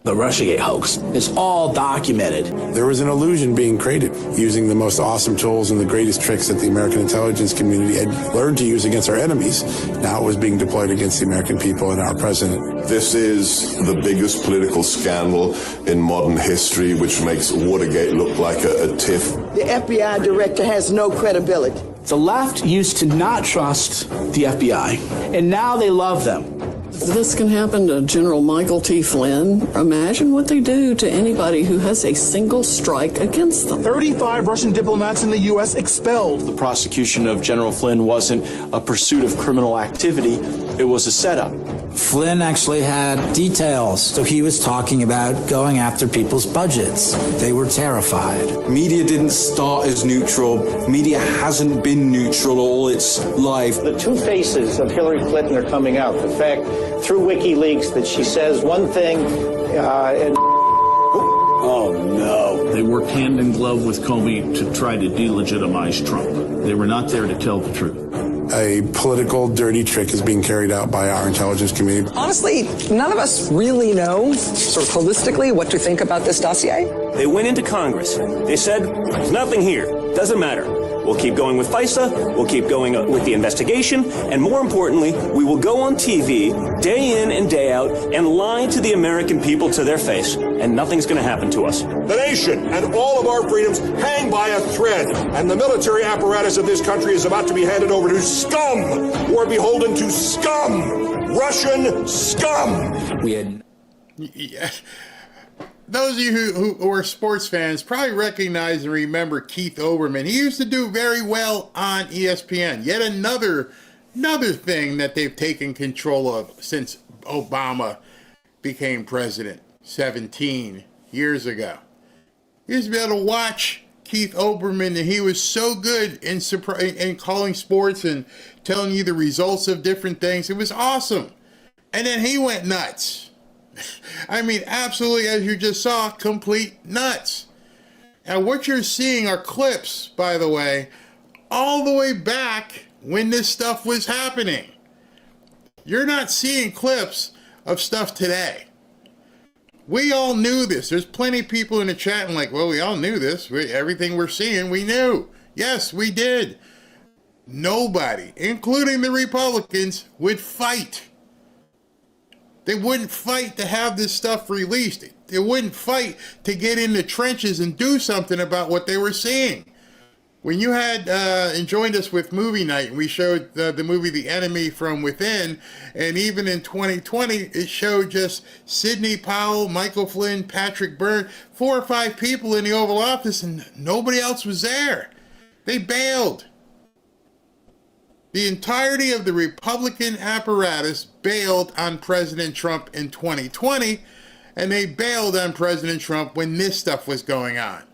The Russiagate hoax is all documented. There was an illusion being created using the most awesome tools and the greatest tricks that the American intelligence community had learned to use against our enemies. Now it was being deployed against the American people and our president. This is the biggest political scandal in modern history, which makes Watergate look like a tiff. The FBI director has no credibility. The left used to not trust the FBI, and now they love them. This can happen to General Michael T. Flynn. Imagine what they do to anybody who has a single strike against them. 35 Russian diplomats in the U.S. expelled. The prosecution of General Flynn wasn't a pursuit of criminal activity. It was a setup. Flynn actually had details. So he was talking about going after people's budgets. They were terrified. Media didn't start as neutral. Media hasn't been neutral all its life. The two faces of Hillary Clinton are coming out. The fact through WikiLeaks that she says one thing and Oh, no. They worked hand in glove with Comey to try to delegitimize Trump. They were not there to tell the truth. A political dirty trick is being carried out by our intelligence community. Honestly, none of us really know, sort of holistically, what to think about this dossier. They went into Congress. They said, there's nothing here. Doesn't matter. We'll keep going with FISA. We'll keep going with the investigation. And more importantly, we will go on TV day in and day out and lie to the American people to their face. And nothing's going to happen to us. The nation and all of our freedoms hang by a thread. And the military apparatus of this country is about to be handed over to scum who are beholden to scum. Russian scum. We had... Yeah. Those of you who are sports fans probably recognize and remember Keith Olbermann. He used to do very well on ESPN. Yet another thing that they've taken control of since Obama became president 17 years ago. You used to be able to watch Keith Olbermann, and he was so good in calling sports and telling you the results of different things. It was awesome. And then he went nuts. I mean, absolutely, as you just saw, complete nuts. And what you're seeing are clips, by the way, all the way back when this stuff was happening. You're not seeing clips of stuff today. We all knew this. There's plenty of people in the chat and like, well, we all knew this. Everything we're seeing, we knew. Yes, we did. Nobody, including the Republicans, would fight. They wouldn't fight to have this stuff released. They wouldn't fight to get in the trenches and do something about what they were seeing. When you had and joined us with movie night, and we showed the movie The Enemy from Within, and even in 2020, it showed just Sidney Powell, Michael Flynn, Patrick Byrne, 4 or 5 people in the Oval Office, and nobody else was there. They bailed. The entirety of the Republican apparatus bailed on President Trump in 2020, and they bailed on President Trump when this stuff was going on.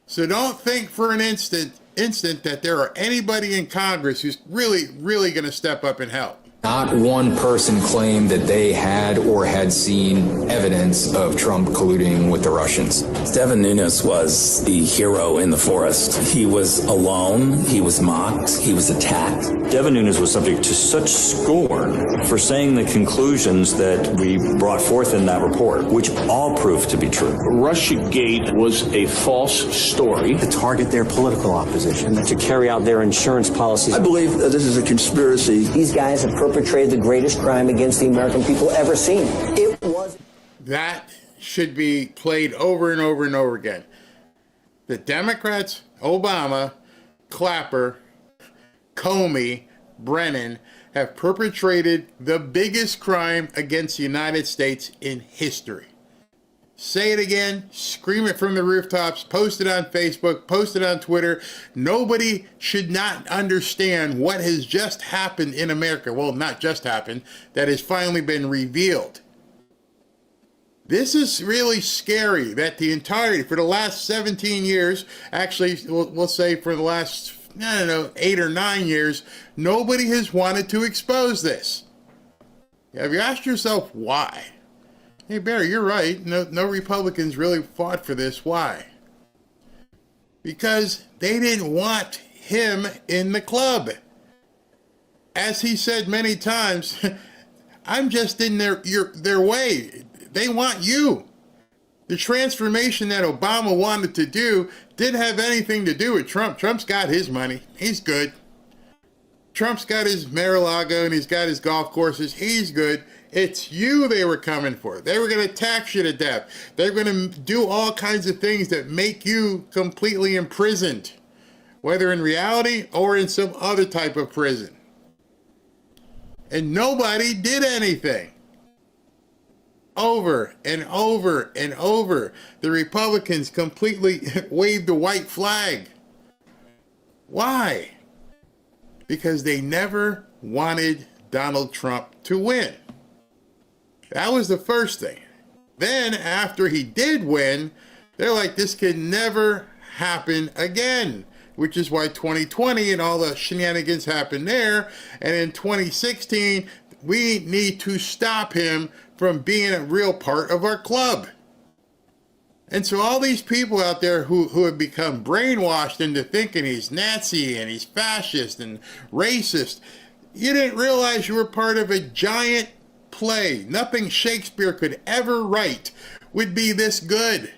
So don't think for an instant that there are anybody in Congress who's really going to step up and help. Not one person claimed that they had or had seen evidence of Trump colluding with the Russians. Devin Nunes was the hero in the forest. He was alone, he was mocked, he was attacked. Devin Nunes was subject to such scorn for saying the conclusions that we brought forth in that report, which all proved to be true. Russiagate was a false story. to target their political opposition, to carry out their insurance policies. I believe that this is a conspiracy. These guys have perpetrated the greatest crime against the American people ever seen. It was... That should be played over and over and over again. The Democrats, Obama, Clapper, Comey, Brennan, have perpetrated the biggest crime against the United States in history. Say it again, scream it from the rooftops, post it on Facebook, post it on Twitter. Nobody should not understand what has just happened in America. Well, not just happened, that has finally been revealed. This is really scary that the entirety, for the last 17 years, actually, we'll say for the last, 8 or 9 years, nobody has wanted to expose this. Have you asked yourself why? Hey, Barry, you're right. No Republicans really fought for this. Why? Because they didn't want him in the club. As he said many times, I'm just in their way. They want you. The transformation that Obama wanted to do didn't have anything to do with Trump. Trump's got his money. He's good. Trump's got his Mar-a-Lago and he's got his golf courses. He's good. It's you they were coming for. They were going to tax you to death. They're going to do all kinds of things that make you completely imprisoned, whether in reality or in some other type of prison. And nobody did anything. Over and over and over, the Republicans completely waved the white flag. Why? Because they never wanted Donald Trump to win. That was the first thing. Then, after he did win, they're like, this can never happen again, which is why 2020 and all the shenanigans happened there. And in 2016, we need to stop him from being a real part of our club. And so all these people out there who have become brainwashed into thinking he's Nazi and he's fascist and racist, you didn't realize you were part of a giant play. Nothing Shakespeare could ever write would be this good.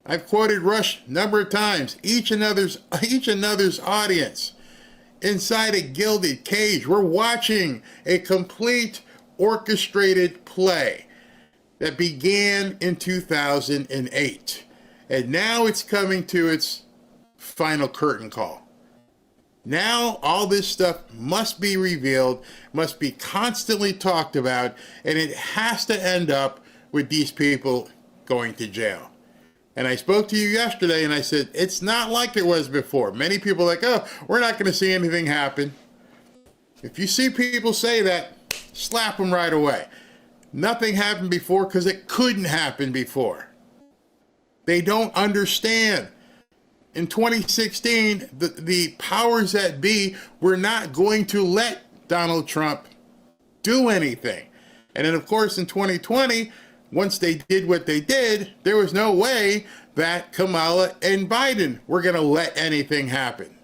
I've quoted Rush a number of times. Each another's audience. Inside a gilded cage, we're watching a complete orchestrated play that began in 2008. And now it's coming to its final curtain call. Now all this stuff must be revealed, must be constantly talked about, and it has to end up with these people going to jail. And I spoke to you yesterday and I said, it's not like it was before. Many people are like, oh, we're not going to see anything happen. If you see people say that, slap them right away. Nothing happened before because it couldn't happen before. They don't understand. In 2016, the powers that be were not going to let Donald Trump do anything. And then, of course, in 2020, once they did what they did, there was no way that Kamala and Biden were going to let anything happen.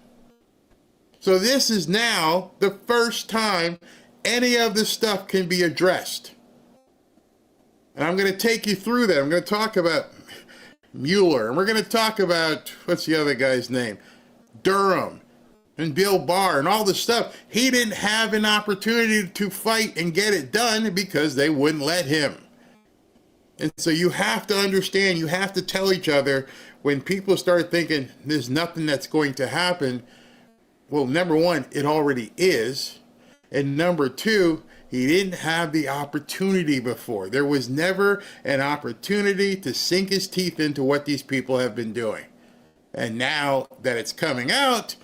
So this is now the first time any of this stuff can be addressed. And I'm going to take you through that. I'm going to talk about Mueller, and we're going to talk about, what's the other guy's name? Durham and Bill Barr and all this stuff. He didn't have an opportunity to fight and get it done because they wouldn't let him. And so you have to understand, you have to tell each other when people start thinking there's nothing that's going to happen. Well, number one, it already is. And number two, he didn't have the opportunity before. There was never an opportunity to sink his teeth into what these people have been doing. And now that it's coming out,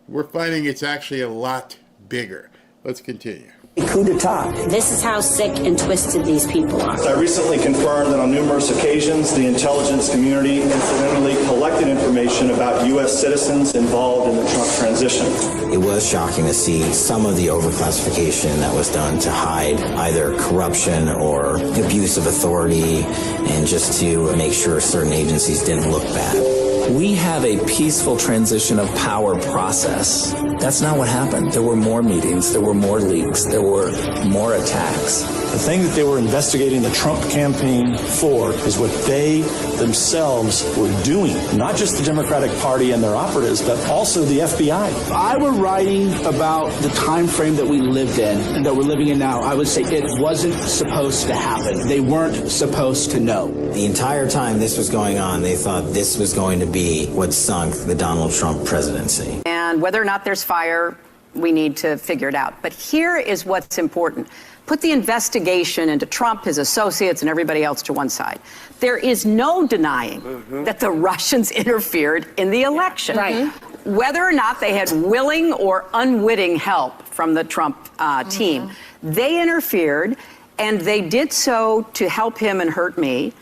we're finding it's actually a lot bigger. Let's continue. Coup d'etat. This is how sick and twisted these people are. I recently confirmed that on numerous occasions, the intelligence community incidentally collected information about U.S. citizens involved in the Trump transition. It was shocking to see some of the overclassification that was done to hide either corruption or abuse of authority and just to make sure certain agencies didn't look bad. We have a peaceful transition of power process. That's not what happened. There were more meetings, there were more leaks, there were more attacks. The thing that they were investigating the Trump campaign for is what they themselves were doing. Not just the Democratic Party and their operatives, but also the FBI. If I were writing about the time frame that we lived in and that we're living in now, I would say it wasn't supposed to happen. They weren't supposed to know. The entire time this was going on, they thought this was going to be what sunk the Donald Trump presidency. And whether or not there's fire, we need to figure it out. But here is what's important. Put the investigation into Trump, his associates, and everybody else to one side. There is no denying that the Russians interfered in the election. Right. Whether or not they had willing or unwitting help from the Trump team, they interfered, and they did so to help him and hurt me.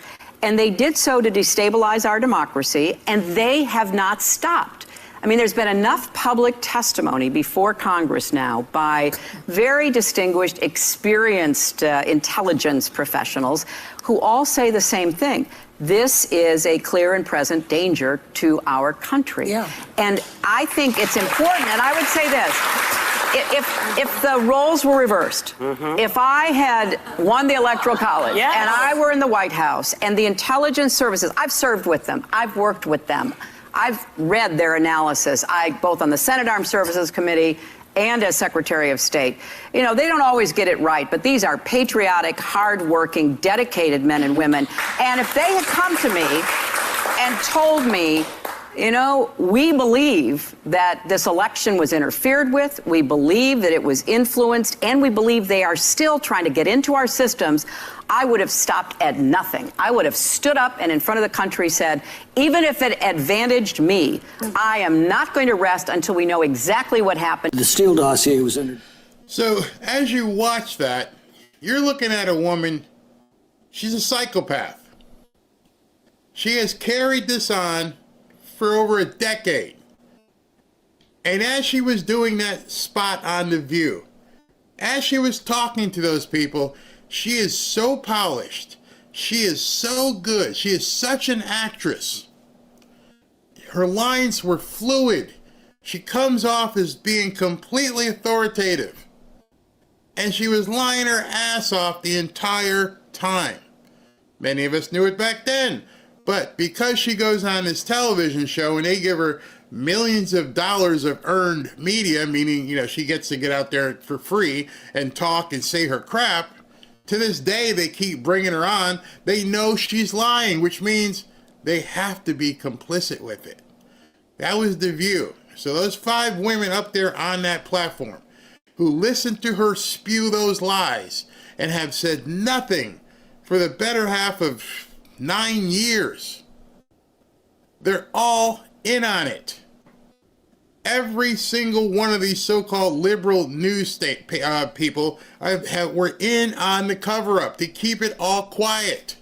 And they did so to destabilize our democracy, and they have not stopped. I mean, there's been enough public testimony before Congress now by very distinguished, experienced intelligence professionals who all say the same thing. This is a clear and present danger to our country. Yeah. And I think it's important, and I would say this. if the roles were reversed, if I had won the Electoral College and I were in the White House and the intelligence services, I've served with them, I've worked with them, I've read their analysis, both on the Senate Armed Services Committee and as Secretary of State. You know, they don't always get it right, but these are patriotic, hardworking, dedicated men and women. And if they had come to me and told me, you know, we believe that this election was interfered with, we believe that it was influenced, and we believe they are still trying to get into our systems, I would have stopped at nothing. I would have stood up and in front of the country said, even if it advantaged me, I am not going to rest until we know exactly what happened. The Steele dossier was in. So as you watch that, you're looking at a woman, she's a psychopath. She has carried this on for over a decade. And as she was doing that spot on The View, as she was talking to those people, she is so polished. She is so good. She is such an actress. Her lines were fluid. She comes off as being completely authoritative. And she was lying her ass off the entire time. Many of us knew it back then. But because she goes on this television show and they give her millions of dollars of earned media, meaning, you know, she gets to get out there for free and talk and say her crap, to this day they keep bringing her on. They know she's lying, which means they have to be complicit with it. That was The View. So those 5 women up there on that platform who listened to her spew those lies and have said nothing for the better half of 9 years. They're all in on it. Every single one of these so-called liberal news people were in on the cover-up to keep it all quiet.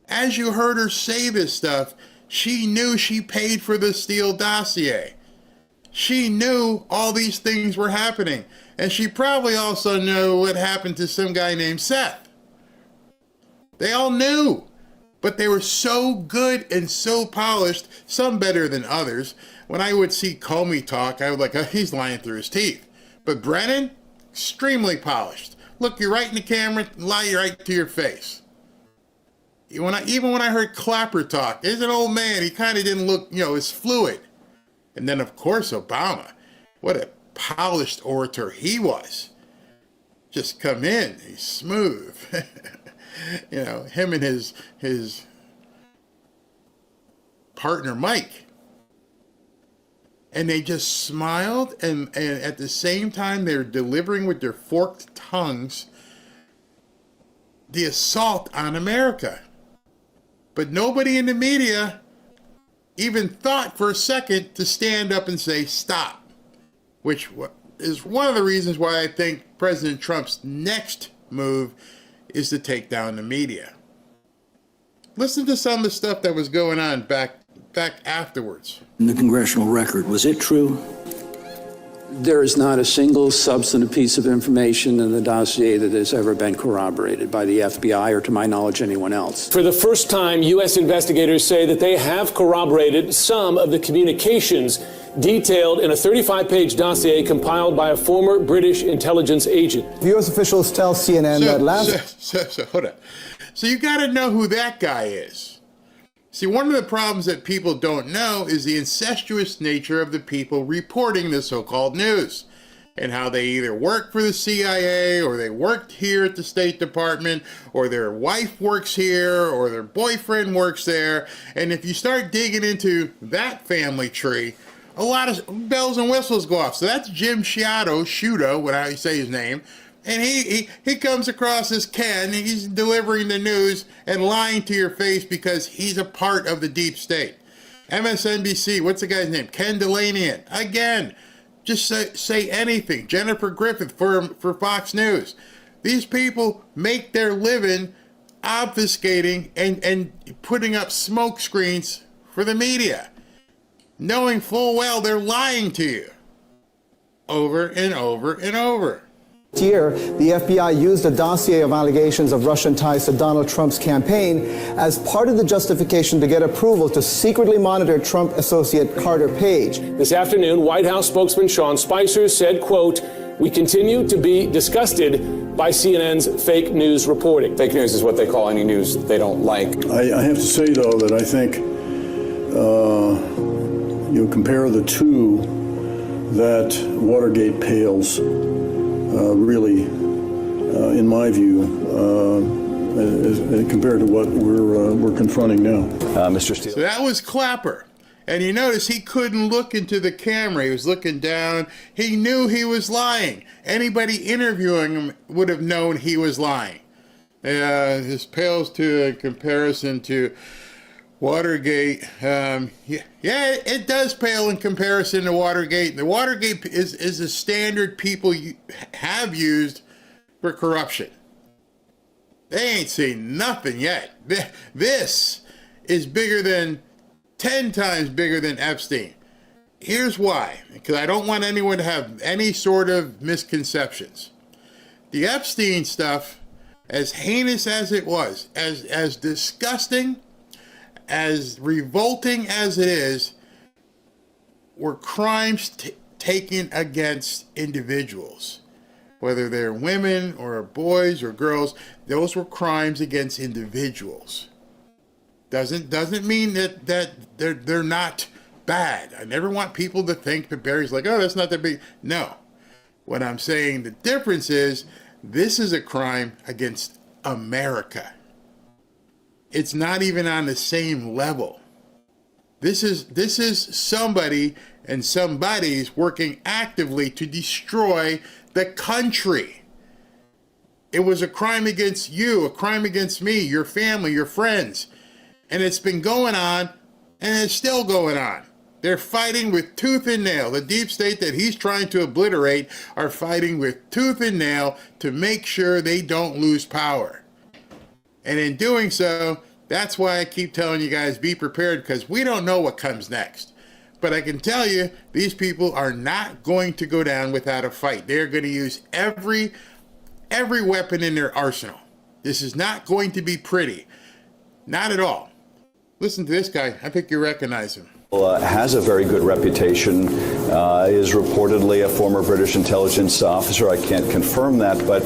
As you heard her say this stuff, she knew she paid for the Steele dossier. She knew all these things were happening. And she probably also knew what happened to some guy named Seth. They all knew, but they were so good and so polished, some better than others. When I would see Comey talk, I would like, oh, he's lying through his teeth. But Brennan, extremely polished. Look you right in the camera, lie right to your face. Even when I heard Clapper talk, there's an old man, he kind of didn't look, you know, as fluid. And then, of course, Obama. What a polished orator he was. Just come in, he's smooth. You know, him and his partner Mike, and they just smiled, and at the same time they're delivering with their forked tongues the assault on America. But nobody in the media even thought for a second to stand up and say stop, which is one of the reasons why I think President Trump's next move is to take down the media. Listen to some of the stuff that was going on back afterwards. In the congressional record, was it true? There is not a single substantive piece of information in the dossier that has ever been corroborated by the FBI or, to my knowledge, anyone else. For the first time, U.S. investigators say that they have corroborated some of the communications detailed in a 35-page dossier compiled by a former British intelligence agent. U.S. officials tell CNN that last... Hold on. So you got to know who that guy is. See, one of the problems that people don't know is the incestuous nature of the people reporting the so-called news, and how they either work for the CIA, or they worked here at the State Department, or their wife works here, or their boyfriend works there. And if you start digging into that family tree, a lot of bells and whistles go off. So that's Jim Sciutto, whatever you say his name. And he comes across as Ken, and he's delivering the news and lying to your face because he's a part of the deep state. MSNBC, what's the guy's name? Ken Delanian. Again, just say anything. Jennifer Griffith for Fox News. These people make their living obfuscating and putting up smoke screens for the media, knowing full well they're lying to you over and over and over. year, the FBI used a dossier of allegations of Russian ties to Donald Trump's campaign as part of the justification to get approval to secretly monitor Trump associate Carter Page. This afternoon, White House spokesman Sean Spicer said, quote, "We continue to be disgusted by CNN's fake news reporting." Fake news is what they call any news they don't like. I have to say, though, that I think you compare the two, that Watergate pales really, in my view, compared to what we're confronting now. Mr. Steele. So that was Clapper. And you notice he couldn't look into the camera. He was looking down. He knew he was lying. Anybody interviewing him would have known he was lying. This pales to in comparison to Watergate. It does pale in comparison to Watergate. The Watergate is a standard people have used for corruption. They ain't seen nothing yet. This is bigger than 10 times bigger than Epstein. Here's why, because I don't want anyone to have any sort of misconceptions. The Epstein stuff, as heinous as it was, as disgusting, as revolting as it is, were crimes taken against individuals. Whether they're women or boys or girls, those were crimes against individuals. Doesn't mean that they're not bad. I never want people to think that Barry's like, oh, that's not that big. No. What I'm saying, the difference is, this is a crime against America. It's not even on the same level. This is somebody and somebody's working actively to destroy the country. It was a crime against you, a crime against me, your family, your friends. And it's been going on, and it's still going on. They're fighting with tooth and nail. The deep state that he's trying to obliterate are fighting with tooth and nail to make sure they don't lose power. And in doing so, that's why I keep telling you guys, be prepared, because we don't know what comes next. But I can tell you, these people are not going to go down without a fight. They're going to use every weapon in their arsenal. This is not going to be pretty. Not at all. Listen to this guy. I think you recognize him. Has a very good reputation, is reportedly a former British intelligence officer. I can't confirm that, but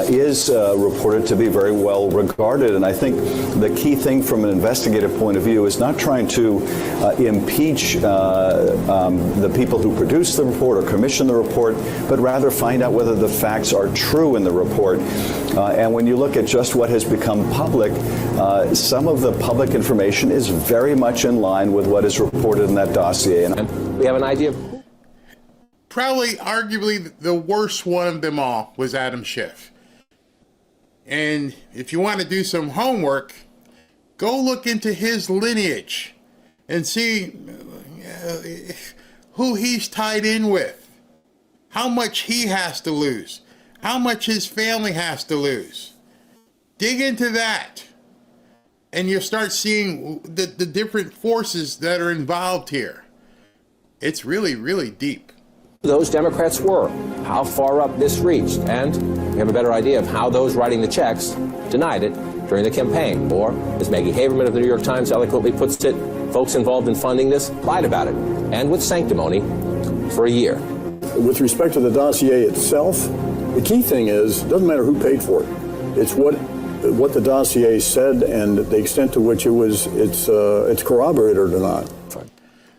is reported to be very well regarded. And I think the key thing from an investigative point of view is not trying to impeach the people who produced the report or commissioned the report, but rather find out whether the facts are true in the report. And when you look at just what has become public, some of the public information is very much in line with what is reported in that dossier. And we have an idea of... Probably, arguably, the worst one of them all was Adam Schiff. And if you want to do some homework, go look into his lineage and see who he's tied in with, how much he has to lose, how much his family has to lose. Dig into that, and you'll start seeing the different forces that are involved here. It's really, really deep. Those Democrats were, how far up this reached, and we have a better idea of how those writing the checks denied it during the campaign. Or, as Maggie Haberman of the New York Times eloquently puts it, folks involved in funding this lied about it, and with sanctimony, for a year. With respect to the dossier itself, the key thing is, it doesn't matter who paid for it. It's what the dossier said and the extent to which it's corroborated or not.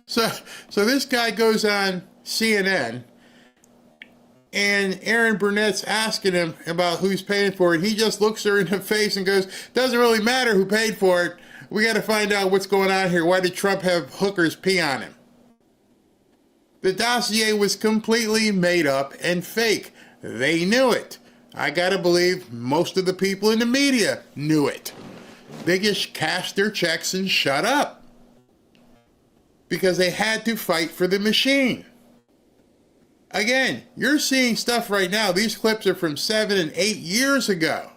So this guy goes on CNN, and Aaron Burnett's asking him about who's paying for it. He just looks her in the face and goes, doesn't really matter who paid for it. We got to find out what's going on here. Why did Trump have hookers pee on him? The dossier was completely made up and fake. They knew it. I got to believe most of the people in the media knew it. They just cashed their checks and shut up because they had to fight for the machine. Again, you're seeing stuff right now. These clips are from 7 and 8 years ago.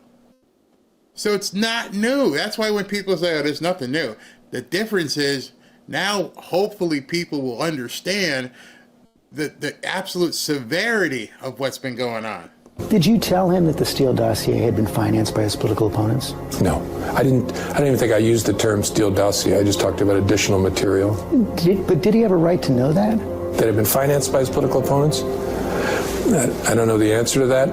So it's not new. That's why when people say, oh, there's nothing new, the difference is now hopefully people will understand the absolute severity of what's been going on. Did you tell him that the Steele dossier had been financed by his political opponents? No, I didn't even think I used the term Steele dossier. I just talked about additional material. But did he have a right to know that? That had been financed by his political opponents? I don't know the answer to that.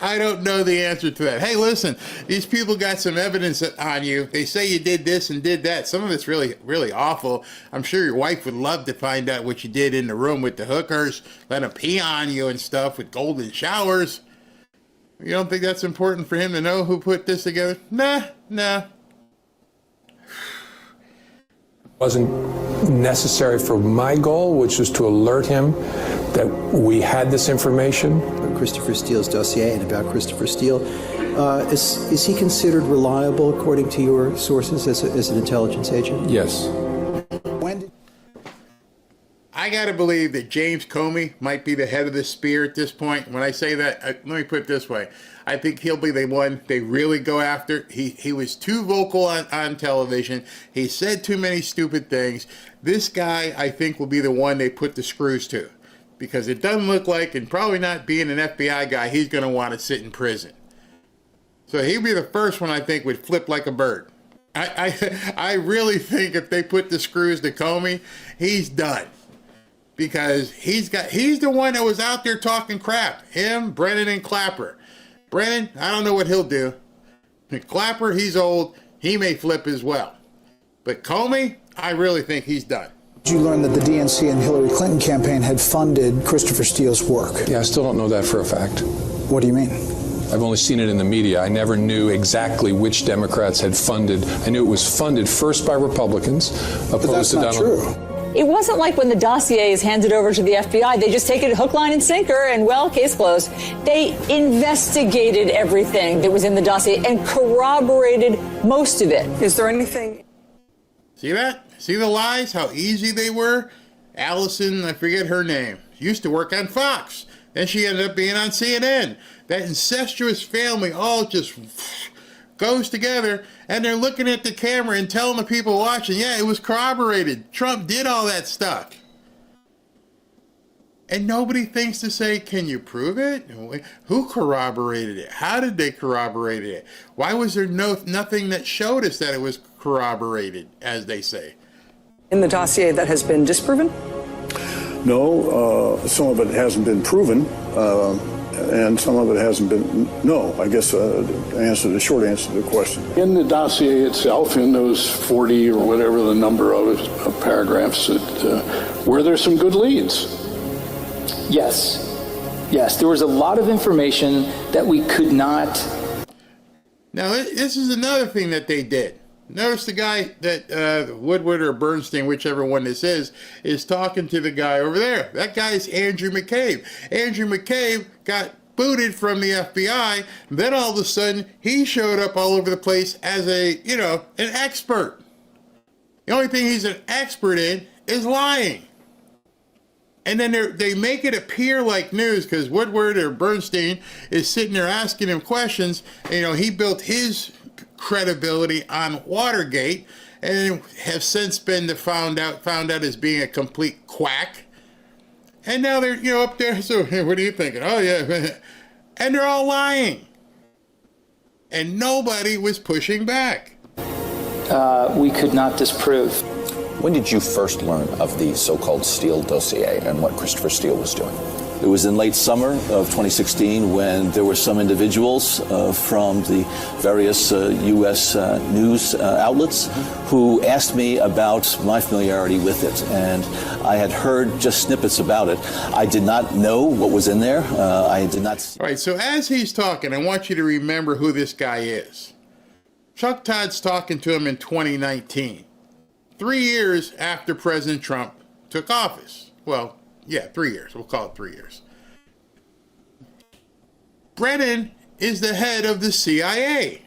I don't know the answer to that. Hey, listen, these people got some evidence on you. They say you did this and did that. Some of it's really, really awful. I'm sure your wife would love to find out what you did in the room with the hookers, let them pee on you and stuff with golden showers. You don't think that's important for him to know who put this together? Nah. Wasn't necessary for my goal, which was to alert him that we had this information. Christopher Steele's dossier and about Christopher Steele. Is he considered reliable according to your sources as an intelligence agent? Yes. I got to believe that James Comey might be the head of the spear at this point. When I say that, let me put it this way. I think he'll be the one they really go after. He was too vocal on television. He said too many stupid things. This guy, I think, will be the one they put the screws to. Because it doesn't look like, and probably not being an FBI guy, he's going to want to sit in prison. So he'd be the first one I think would flip like a bird. I really think if they put the screws to Comey, he's done. Because he's the one that was out there talking crap. Him, Brennan, and Clapper. Brennan, I don't know what he'll do. Clapper, he's old. He may flip as well. But Comey, I really think he's done. Did you learn that the DNC and Hillary Clinton campaign had funded Christopher Steele's work? Yeah, I still don't know that for a fact. What do you mean? I've only seen it in the media. I never knew exactly which Democrats had funded. I knew it was funded first by Republicans, opposed to Donald. But that's not true. It wasn't like when the dossier is handed over to the FBI, they just take it hook, line, and sinker, and, well, case closed. They investigated everything that was in the dossier and corroborated most of it. Is there anything... See that? See the lies? How easy they were? Allison, I forget her name, used to work on Fox. Then she ended up being on CNN. That incestuous family all just goes together, and they're looking at the camera and telling the people watching, yeah, it was corroborated. Trump did all that stuff. And nobody thinks to say, can you prove it? Who corroborated it? How did they corroborate it? Why was there nothing that showed us that it was corroborated, as they say? In the dossier that has been disproven? No, some of it hasn't been proven, and some of it hasn't been. No, I guess the short answer to the question. In the dossier itself, in those 40 or whatever the number of paragraphs, were there some good leads? Yes. There was a lot of information that we could not. Now, this is another thing that they did. Notice the guy that Woodward or Bernstein, whichever one this is talking to the guy over there. That guy's Andrew McCabe. Andrew McCabe got booted from the FBI. Then all of a sudden, he showed up all over the place as an expert. The only thing he's an expert in is lying. And then they make it appear like news because Woodward or Bernstein is sitting there asking him questions. He built his credibility on Watergate and have since been found out as being a complete quack. And now they're up there. So what are you thinking? Oh yeah, and they're all lying, and nobody was pushing back. We could not disprove. When did you first learn of the so-called Steele dossier and what Christopher Steele was doing? It was in late summer of 2016 when there were some individuals from the various U.S. news outlets who asked me about my familiarity with it. And I had heard just snippets about it. I did not know what was in there. I did not see. All right, so as he's talking, I want you to remember who this guy is. Chuck Todd's talking to him in 2019, 3 years after President Trump took office. Well, yeah, 3 years. We'll call it 3 years. Brennan is the head of the CIA.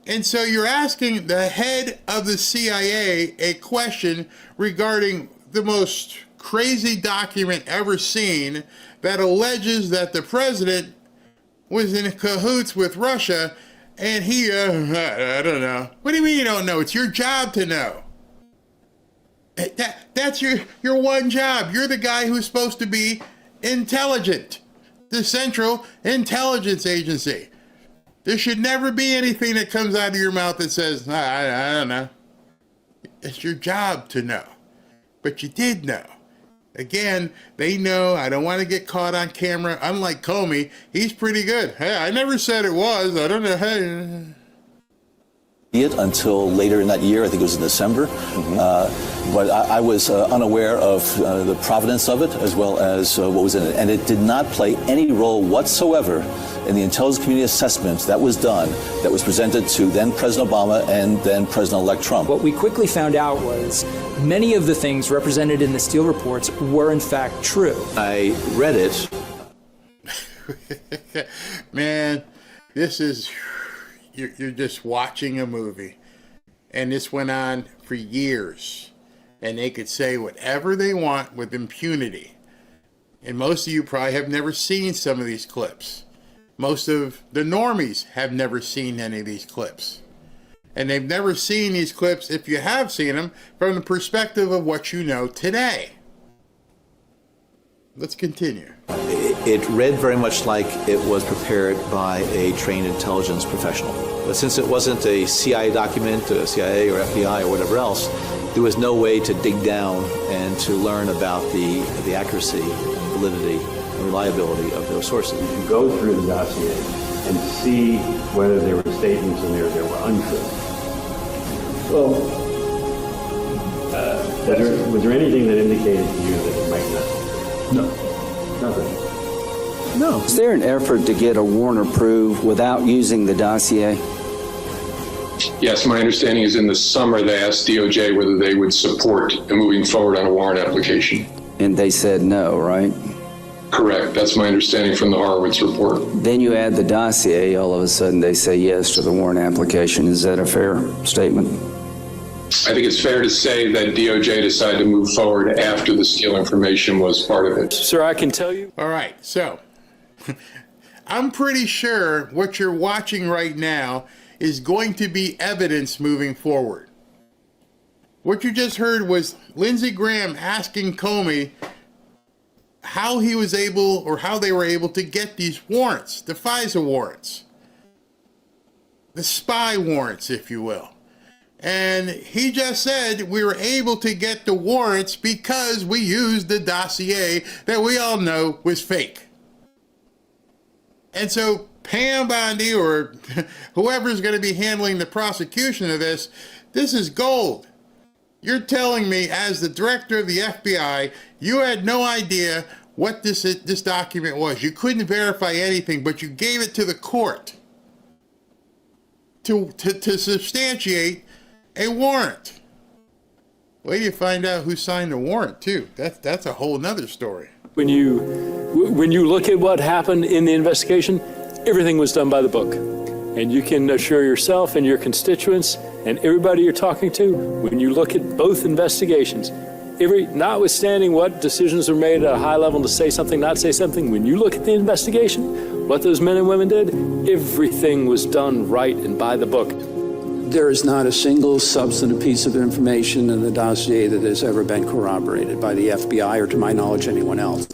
And so you're asking the head of the CIA a question regarding the most crazy document ever seen that alleges that the president was in cahoots with Russia, and he, I don't know. What do you mean you don't know? It's your job to know. That's your one job. You're the guy who's supposed to be intelligent. The Central Intelligence Agency. There should never be anything that comes out of your mouth that says, I don't know. It's your job to know. But you did know. Again, they know. I don't want to get caught on camera. Unlike Comey, he's pretty good. Hey, I never said it was. I don't know. Hey. It until later in that year, I think it was in December, but I was unaware of the provenance of it as well as what was in it, and it did not play any role whatsoever in the intelligence community assessment that was done, that was presented to then President Obama and then President-elect Trump. What we quickly found out was many of the things represented in the Steele reports were in fact true. I read it. Man, this is... You're just watching a movie. And this went on for years. And they could say whatever they want with impunity. And most of you probably have never seen some of these clips. Most of the normies have never seen any of these clips. And they've never seen these clips, if you have seen them, from the perspective of what you know today. Let's continue. It read very much like it was prepared by a trained intelligence professional. But since it wasn't a CIA document, a CIA or FBI or whatever else, there was no way to dig down and to learn about the accuracy, validity, and reliability of those sources. You can go through the dossier and see whether there were statements in there that were untrue. Well, was there anything that indicated to you that it might not? No. Nothing. No. Is there an effort to get a warrant approved without using the dossier? Yes, my understanding is in the summer they asked DOJ whether they would support moving forward on a warrant application. And they said no, right? Correct. That's my understanding from the Horowitz report. Then you add the dossier, all of a sudden they say yes to the warrant application. Is that a fair statement? I think it's fair to say that DOJ decided to move forward after the Steele information was part of it. Sir, I can tell you. All right, so I'm pretty sure what you're watching right now is going to be evidence moving forward. What you just heard was Lindsey Graham asking Comey how he was able, or how they were able to get these warrants, the FISA warrants, the spy warrants, if you will. And he just said we were able to get the warrants because we used the dossier that we all know was fake. And so Pam Bondi, or whoever's going to be handling the prosecution of this is gold. You're telling me, as the director of the FBI, you had no idea what this document was. You couldn't verify anything, but you gave it to the court to substantiate a warrant. Wait till you find out who signed the warrant, too. That's a whole nother story. When you look at what happened in the investigation, everything was done by the book. And you can assure yourself and your constituents and everybody you're talking to, when you look at both investigations, notwithstanding what decisions were made at a high level to say something, not say something, when you look at the investigation, what those men and women did, everything was done right and by the book. There is not a single substantive piece of information in the dossier that has ever been corroborated by the FBI or, to my knowledge, anyone else.